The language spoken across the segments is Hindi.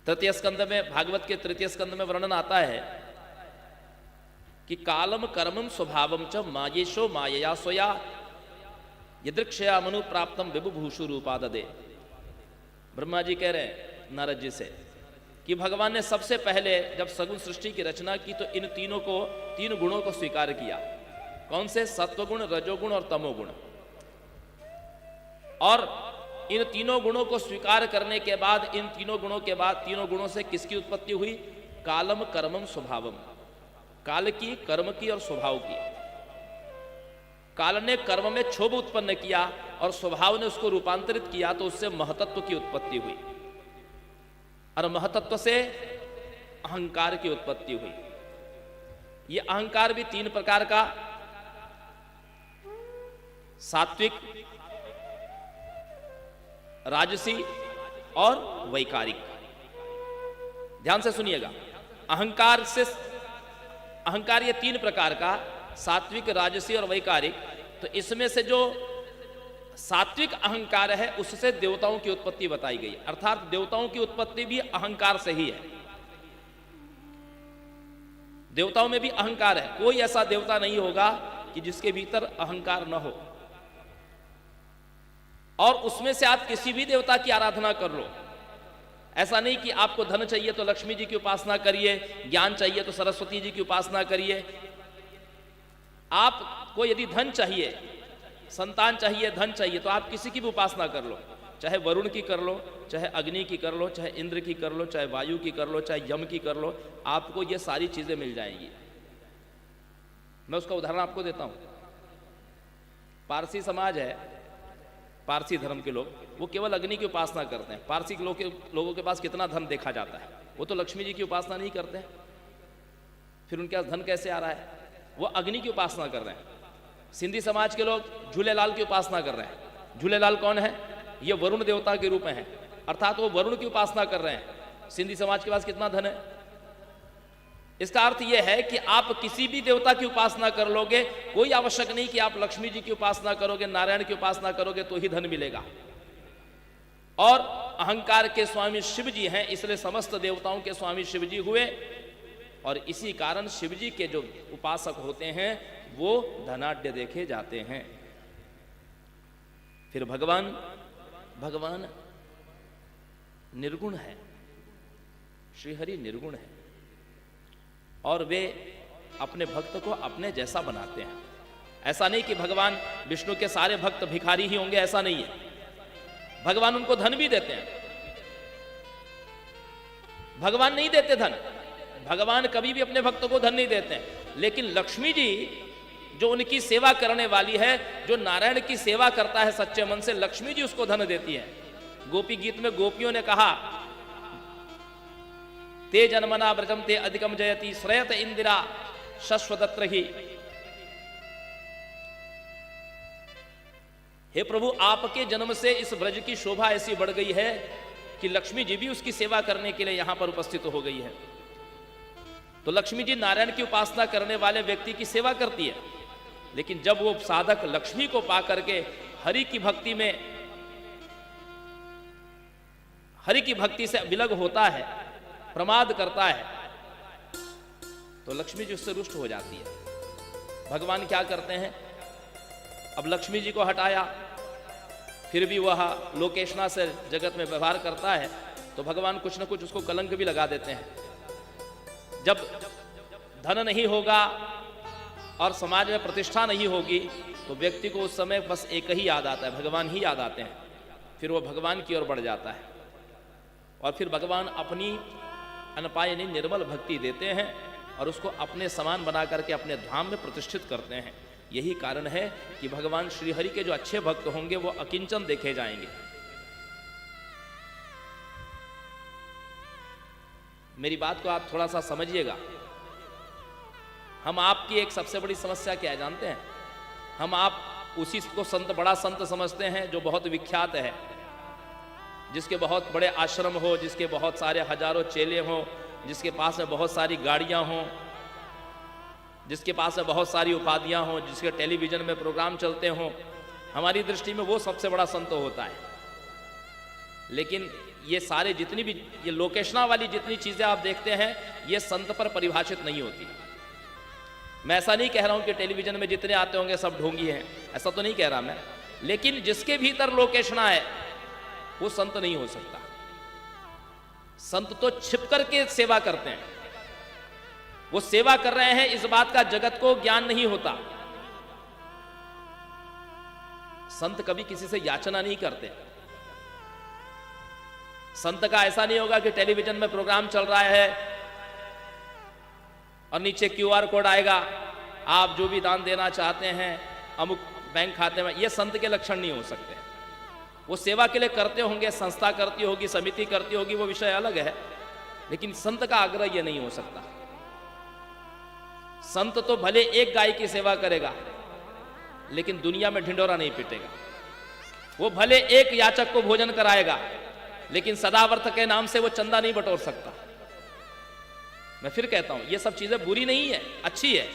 तृतीय स्कंद में, भागवत के तृतीय स्कंद में वर्णन आता है कि कालम कर्मम स्वभावम च मायेशो मायया स्वया यदृक्षया मनु प्राप्तम विभुभूषु रूपाददे। ब्रह्मा जी कह रहे हैं नारद जी से कि भगवान ने सबसे पहले जब सगुण सृष्टि की रचना की तो इन तीन गुणों को स्वीकार किया। कौन से? सत्वगुण, रजोगुण और तमोगुण। और इन तीनों गुणों को स्वीकार करने के बाद, इन तीनों गुणों से किसकी उत्पत्ति हुई? कालम कर्मम स्वभावम, काल की, कर्म की और स्वभाव की। काल ने कर्म में क्षोभ उत्पन्न किया और स्वभाव ने उसको रूपांतरित किया, तो उससे महतत्व की उत्पत्ति हुई और महतत्व से अहंकार की उत्पत्ति हुई। यह अहंकार भी तीन प्रकार का, सात्विक, राजसी और वैकारिक। ध्यान से सुनिएगा, अहंकार ये तीन प्रकार का, सात्विक, राजसी और वैकारिक। तो इसमें से जो सात्विक अहंकार है उससे देवताओं की उत्पत्ति बताई गई, अर्थात देवताओं की उत्पत्ति भी अहंकार से ही है। देवताओं में भी अहंकार है, कोई ऐसा देवता नहीं होगा कि जिसके भीतर अहंकार न हो। और उसमें से आप किसी भी देवता की आराधना कर लो, ऐसा नहीं कि आपको धन चाहिए तो लक्ष्मी जी की उपासना करिए, ज्ञान चाहिए तो सरस्वती जी की उपासना करिए। आपको यदि धन चाहिए, संतान चाहिए, धन चाहिए, तो आप किसी की भी उपासना कर लो, चाहे वरुण की कर लो, चाहे अग्नि की कर लो, चाहे इंद्र की कर लो, चाहे वायु की कर लो, चाहे यम की कर लो, आपको ये सारी चीजें मिल जाएंगी। मैं उसका उदाहरण आपको देता हूं। पारसी समाज है, पारसी धर्म के लोग, वो केवल अग्नि की उपासना करते हैं। पारसी लोगों के पास कितना धन देखा जाता है, वो तो लक्ष्मी जी की उपासना नहीं करते हैं। फिर उनके पास धन कैसे आ रहा है? वो अग्नि की उपासना कर रहे हैं। सिंधी समाज के लोग झूलेलाल की उपासना कर रहे हैं। झूलेलाल कौन है? ये वरुण देवता के रूप में है, अर्थात वो वरुण की उपासना कर रहे हैं। सिंधी समाज के पास कितना धन है? इसका अर्थ यह है कि आप किसी भी देवता की उपासना कर लोगे, कोई आवश्यक नहीं कि आप लक्ष्मी जी की उपासना करोगे, नारायण की उपासना करोगे तो ही धन मिलेगा। और अहंकार के स्वामी शिव जी हैं, इसलिए समस्त देवताओं के स्वामी शिव जी हुए। और इसी कारण शिव जी के जो उपासक होते हैं वो धनाढ्य देखे जाते हैं। फिर भगवान निर्गुण है, श्रीहरि निर्गुण है, और वे अपने भक्त को अपने जैसा बनाते हैं। ऐसा नहीं कि भगवान विष्णु के सारे भक्त भिखारी ही होंगे, ऐसा नहीं है। भगवान उनको धन भी देते हैं। भगवान नहीं देते धन, भगवान कभी भी अपने भक्तों को धन नहीं देते हैं। लेकिन लक्ष्मी जी जो उनकी सेवा करने वाली है, जो नारायण की सेवा करता है सच्चे मन से, लक्ष्मी जी उसको धन देती है। गोपी गीत में गोपियों ने कहा, ते जन्मना व्रजम ते अधिकम जयति श्रेयत इंदिरा शश्वतत्र ही। हे प्रभु, आपके जन्म से इस व्रज की शोभा ऐसी बढ़ गई है कि लक्ष्मी जी भी उसकी सेवा करने के लिए यहां पर उपस्थित हो गई है। तो लक्ष्मी जी नारायण की उपासना करने वाले व्यक्ति की सेवा करती है। लेकिन जब वो साधक लक्ष्मी को पा करके हरि की भक्ति में, हरि की भक्ति से विलग होता है, प्रमाद करता है, तो लक्ष्मी जी उससे रुष्ट हो जाती है। भगवान क्या करते हैं? अब लक्ष्मी जी को हटाया, फिर भी वह लोकेशना से जगत में व्यवहार करता है, तो भगवान कुछ न कुछ उसको कलंक भी लगा देते हैं। जब धन नहीं होगा और समाज में प्रतिष्ठा नहीं होगी, तो व्यक्ति को उस समय बस एक ही याद आता है, भगवान ही याद आते हैं। फिर वो भगवान की ओर बढ़ जाता है और फिर भगवान अपनी अनपायनी निर्मल भक्ति देते हैं और उसको अपने समान बना करके अपने धाम में प्रतिष्ठित करते हैं। यही कारण है कि भगवान श्रीहरि के जो अच्छे भक्त होंगे वो अकिंचन देखे जाएंगे। मेरी बात को आप थोड़ा सा समझिएगा। हम आपकी एक सबसे बड़ी समस्या क्या है जानते हैं? हम आप उसी को संत, बड़ा संत समझते हैं जो बहुत विख्यात है, जिसके बहुत बड़े आश्रम हो, जिसके बहुत सारे हजारों चेले हों, जिसके पास में बहुत सारी गाड़ियां हों, जिसके पास में बहुत सारी उपाधियां हों, जिसके टेलीविजन में प्रोग्राम चलते हों। हमारी दृष्टि में वो सबसे बड़ा संत होता है। लेकिन ये सारे जितनी भी ये लोकेशना वाली जितनी चीज़ें आप देखते हैं ये संत पर परिभाषित नहीं होती। मैं ऐसा नहीं कह रहा हूं कि टेलीविजन में जितने आते होंगे सब ढोंगी हैं, ऐसा तो नहीं कह रहा मैं, लेकिन जिसके भीतर लोकेशना है वो संत नहीं हो सकता। संत तो छिप करके सेवा करते हैं, वो सेवा कर रहे हैं इस बात का जगत को ज्ञान नहीं होता। संत कभी किसी से याचना नहीं करते। संत का ऐसा नहीं होगा कि टेलीविजन में प्रोग्राम चल रहा है और नीचे क्यूआर कोड आएगा, आप जो भी दान देना चाहते हैं अमुक बैंक खाते में, ये संत के लक्षण नहीं हो सकते। वो सेवा के लिए करते होंगे, संस्था करती होगी, समिति करती होगी, वो विषय अलग है, लेकिन संत का आग्रह ये नहीं हो सकता। संत तो भले एक गाय की सेवा करेगा लेकिन दुनिया में ढिंडोरा नहीं पीटेगा। वो भले एक याचक को भोजन कराएगा लेकिन सदावर्त के नाम से वो चंदा नहीं बटोर सकता। मैं फिर कहता हूं ये सब चीजें बुरी नहीं है, अच्छी है,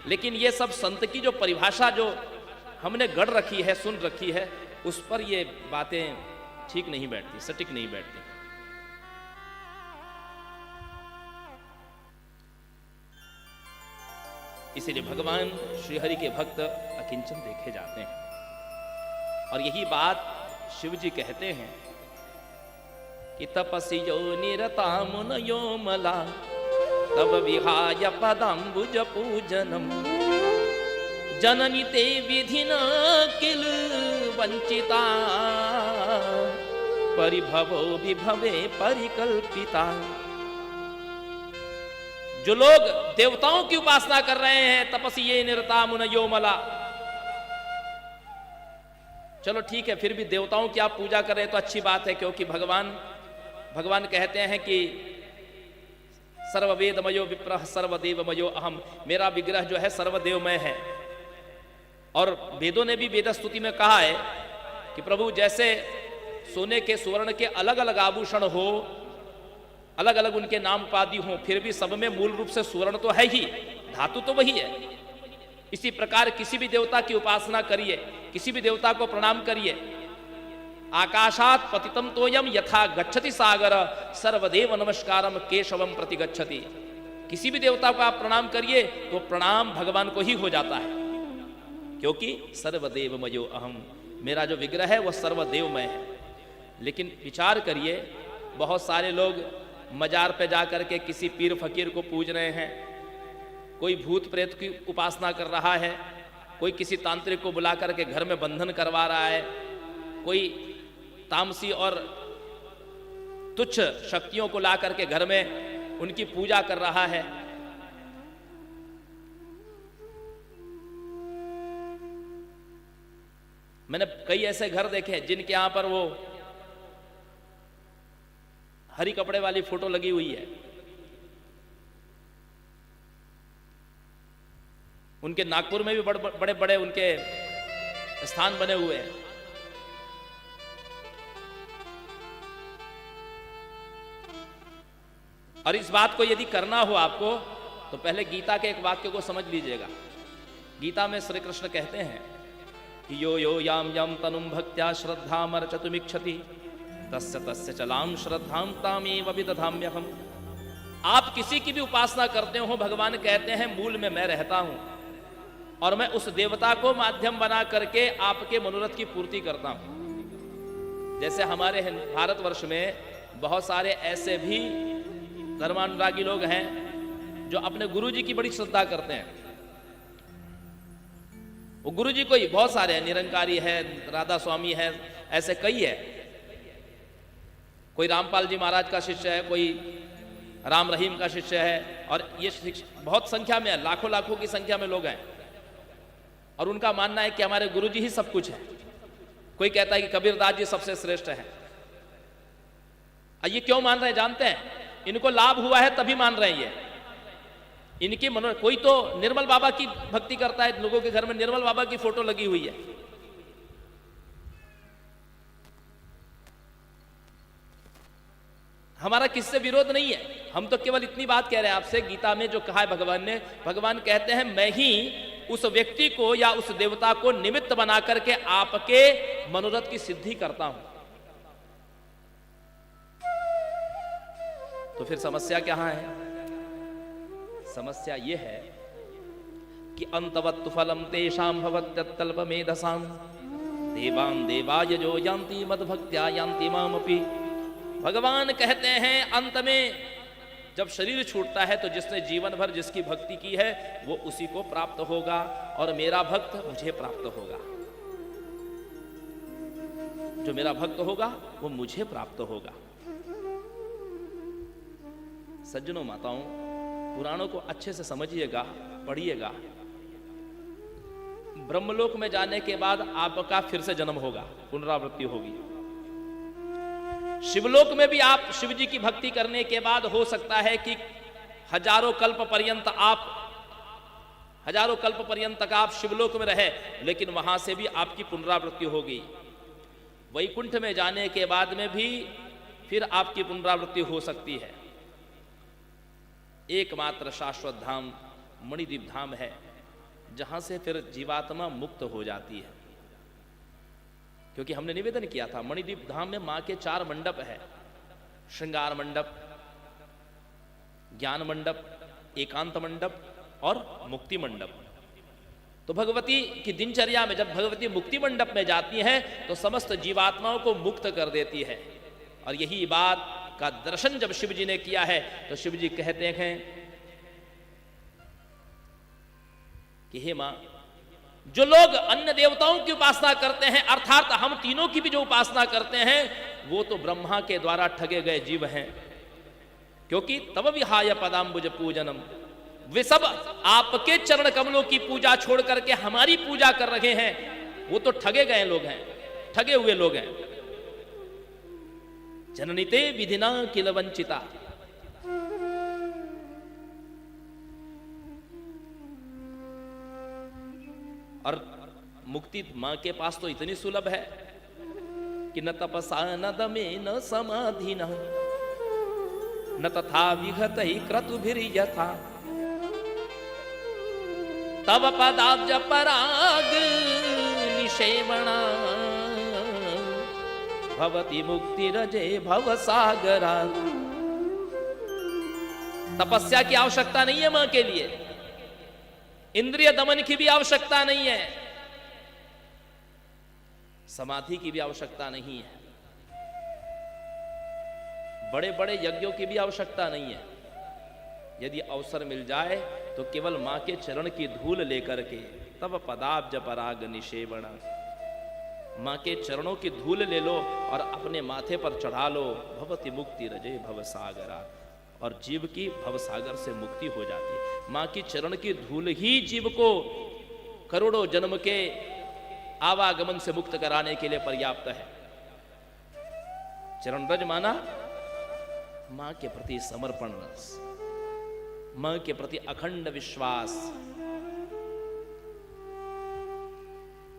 लेकिन ये सब संत की जो परिभाषा जो हमने गढ़ रखी है, सुन रखी है, उस पर ये बातें ठीक नहीं बैठती, सटीक नहीं बैठती। इसीलिए भगवान श्रीहरि के भक्त अकिंचन देखे जाते हैं। और यही बात शिव जी कहते हैं कि तपसी यो निरता मुनयो मला तब विहाय पदाम्बुज पूजनम जननी ते विधि न किल वंचिता परिभवो विभवे परिकल्पिता। जो लोग देवताओं की उपासना कर रहे हैं, तपसी ये निरता मुनयो मला, चलो ठीक है, फिर भी देवताओं की आप पूजा कर रहे हैं तो अच्छी बात है, क्योंकि भगवान कहते हैं कि सर्ववेदमयो विप्रः सर्वदेवमयो अहम, मेरा विग्रह जो है सर्वदेवमय है। और वेदों ने भी वेद स्तुति में कहा है कि प्रभु जैसे सोने के स्वर्ण के अलग अलग आभूषण हो, अलग अलग उनके नाम उपाधि हो, फिर भी सब में मूल रूप से स्वर्ण तो है ही, धातु तो वही है। इसी प्रकार किसी भी देवता की उपासना करिए, किसी भी देवता को प्रणाम करिए। आकाशात पतितम तोयम यथा गच्छति सागर सर्वदेव नमस्कारम केशवम प्रति गच्छति। किसी भी देवता को आप प्रणाम करिए तो प्रणाम भगवान को ही हो जाता है, क्योंकि सर्वदेवमयो अहम, मेरा जो विग्रह है वह सर्वदेवमय है। लेकिन विचार करिए, बहुत सारे लोग मजार पे जाकर के किसी पीर फकीर को पूज रहे हैं, कोई भूत प्रेत की उपासना कर रहा है, कोई किसी तांत्रिक को बुला करके घर में बंधन करवा रहा है, कोई तामसी और तुच्छ शक्तियों को ला करके घर में उनकी पूजा कर रहा है। मैंने कई ऐसे घर देखे हैं जिनके यहां पर वो हरी कपड़े वाली फोटो लगी हुई है, उनके नागपुर में भी बड़े बड़े उनके स्थान बने हुए हैं। और इस बात को यदि करना हो आपको तो पहले गीता के एक वाक्य को समझ लीजिएगा। गीता में श्री कृष्ण कहते हैं कि यो यो याम यम तनुम भक्त्या श्रद्धामर्चतुमिच्छति तस्य तस्य चलाम श्रद्धाम तामेव विदधाम्यहम्। आप किसी की भी उपासना करते हो, भगवान कहते हैं मूल में मैं रहता हूं और मैं उस देवता को माध्यम बना करके आपके मनोरथ की पूर्ति करता हूं। जैसे हमारे भारतवर्ष में बहुत सारे ऐसे भी धर्मानुरागी लोग हैं जो अपने गुरुजी की बड़ी श्रद्धा करते हैं। वो गुरुजी को ही बहुत सारे हैं, निरंकारी है, राधा स्वामी है, ऐसे कई है। कोई रामपाल जी महाराज का शिष्य है, कोई राम रहीम का शिष्य है, और ये बहुत संख्या में है, लाखों लाखों की संख्या में लोग हैं। और उनका मानना है कि हमारे गुरुजी ही सब कुछ है। कोई कहता है कि कबीरदास जी सबसे श्रेष्ठ है। ये क्यों मान रहे हैं जानते हैं? इनको लाभ हुआ है तभी मान रहे हैं ये। इनकी कोई तो निर्मल बाबा की भक्ति करता है, लोगों के घर में निर्मल बाबा की फोटो लगी हुई है। हमारा किससे विरोध नहीं है, हम तो केवल इतनी बात कह रहे हैं आपसे। गीता में जो कहा है भगवान ने, भगवान कहते हैं मैं ही उस व्यक्ति को या उस देवता को निमित्त बना करके आपके मनोरथ की सिद्धि करता हूं। तो फिर समस्या कहाँ है? समस्या ये है कि अंतवत्तु फलम तेषां भवत्यत्यल्पमेधसां देवान् देवाय जो यान्ति मद्भक्त्या यान्ति मामपि। भगवान कहते हैं अंत में जब शरीर छूटता है तो जिसने जीवन भर जिसकी भक्ति की है वो उसी को प्राप्त होगा और मेरा भक्त मुझे प्राप्त होगा। जो मेरा भक्त होगा वो मुझे प्राप्त होगा। सज्जनों माताओं, पुराणों को अच्छे से समझिएगा, पढ़िएगा। ब्रह्मलोक में जाने के बाद आपका फिर से जन्म होगा, पुनरावृत्ति होगी। शिवलोक में भी आप शिव जी की भक्ति करने के बाद हो सकता है कि हजारों कल्प पर्यंत तक आप शिवलोक में रहे, लेकिन वहां से भी आपकी पुनरावृत्ति होगी। वैकुंठ में जाने के बाद में भी फिर आपकी पुनरावृत्ति हो सकती है। एकमात्र शाश्वत धाम मणिद्वीप धाम है जहां से फिर जीवात्मा मुक्त हो जाती है। क्योंकि हमने निवेदन किया था मणिद्वीप धाम में मां के 4 मंडप है, श्रृंगार मंडप, ज्ञान मंडप, एकांत मंडप और मुक्ति मंडप। तो भगवती की दिनचर्या में जब भगवती मुक्ति मंडप में जाती हैं तो समस्त जीवात्माओं को मुक्त कर देती है। और यही बात का दर्शन जब शिव जी ने किया है तो शिव जी कहते हैं कि हे मां, जो लोग अन्य देवताओं की उपासना करते हैं अर्थात हम तीनों की भी जो उपासना करते हैं वो तो ब्रह्मा के द्वारा ठगे गए जीव हैं। क्योंकि तब विहाय पदाम्बुज पूजनम, वे सब आपके चरण कमलों की पूजा छोड़ करके हमारी पूजा कर रहे हैं, वो तो ठगे गए लोग हैं, ठगे हुए लोग हैं। जननीते विधिना किल वंचिता, और मुक्ति मां के पास तो इतनी सुलभ है कि न तपसा न दमे न समाधि न तथा विगत ही क्रतुभिर्यथा तव पदाब्ज पराग निषेवणा भवति मुक्ति रजे भव सागरा। तपस्या की आवश्यकता नहीं है मां के लिए, इंद्रिय दमन की भी आवश्यकता नहीं है, समाधि की भी आवश्यकता नहीं है, बड़े बड़े यज्ञों की भी आवश्यकता नहीं है। यदि अवसर मिल जाए तो केवल मां के चरण की धूल लेकर के तब पदाब्ज पराग निषेवण, मां के चरणों की धूल ले लो और अपने माथे पर चढ़ा लो। भवति मुक्ति रजे भव सागरा, और जीव की भव सागर से मुक्ति हो जाती है। मां की चरण की धूल ही जीव को करोड़ों जन्म के आवागमन से मुक्त कराने के लिए पर्याप्त है। चरण रज माना मां के प्रति समर्पण, मां के प्रति अखंड विश्वास,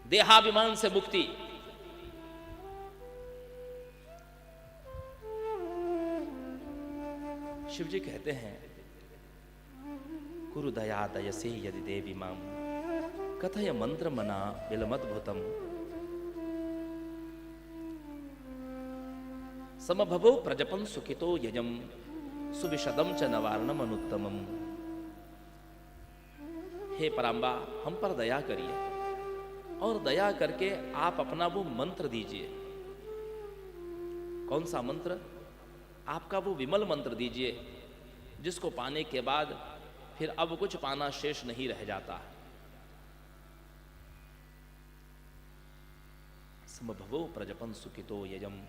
देहाभिमान से मुक्ति। शिव जी कहते हैं कुरु दया दयसे यदि देवी माम कथय मंत्र मना विलमद्भुतम समभवो प्रजपन सुखितो यजम सुविशदम च नवारणम अनुत्तमम। हे पराम्बा, हम पर दया करिए और दया करके आप अपना वो मंत्र दीजिए। कौन सा मंत्र? आपका वो विमल मंत्र दीजिए जिसको पाने के बाद फिर अब कुछ पाना शेष नहीं रह जाता। समभवो प्रजपन सुखितो यजम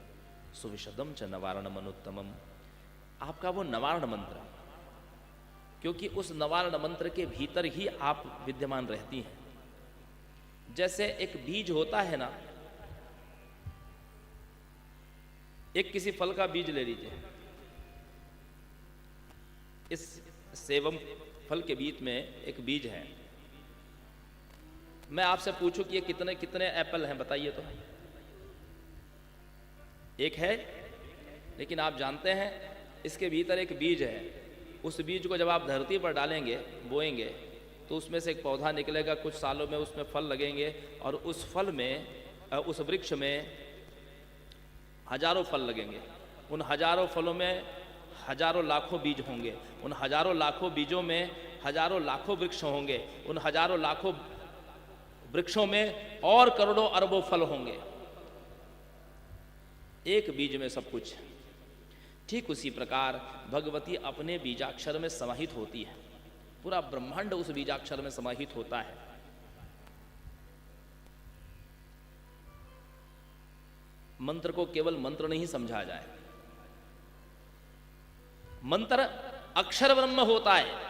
सुविशदम च नवारणम अनुत्तमम। आपका वो नवारण मंत्र, क्योंकि उस नवारण मंत्र के भीतर ही आप विद्यमान रहती हैं। जैसे एक बीज होता है ना, एक किसी फल का बीज ले लीजिए, इस सेवम फल के बीच में एक बीज है। मैं आपसे पूछूं कि ये कितने कितने एप्पल हैं, बताइए तो। एक है, लेकिन आप जानते हैं इसके भीतर एक बीज है। उस बीज को जब आप धरती पर डालेंगे, बोएंगे, तो उसमें से एक पौधा निकलेगा, कुछ सालों में उसमें फल लगेंगे और उस फल में, उस वृक्ष में हजारों फल लगेंगे। उन हजारों फलों में हजारों लाखों बीज होंगे, उन हजारों लाखों बीजों में हजारों लाखों वृक्ष होंगे, उन हजारों लाखों वृक्षों में और करोड़ों अरबों फल होंगे, एक बीज में सब कुछ। ठीक उसी प्रकार भगवती अपने बीजाक्षर में समाहित होती है, पूरा ब्रह्मांड उस बीजाक्षर में समाहित होता है। मंत्र को केवल मंत्र नहीं समझा जाए, मंत्र अक्षर ब्रह्म होता है,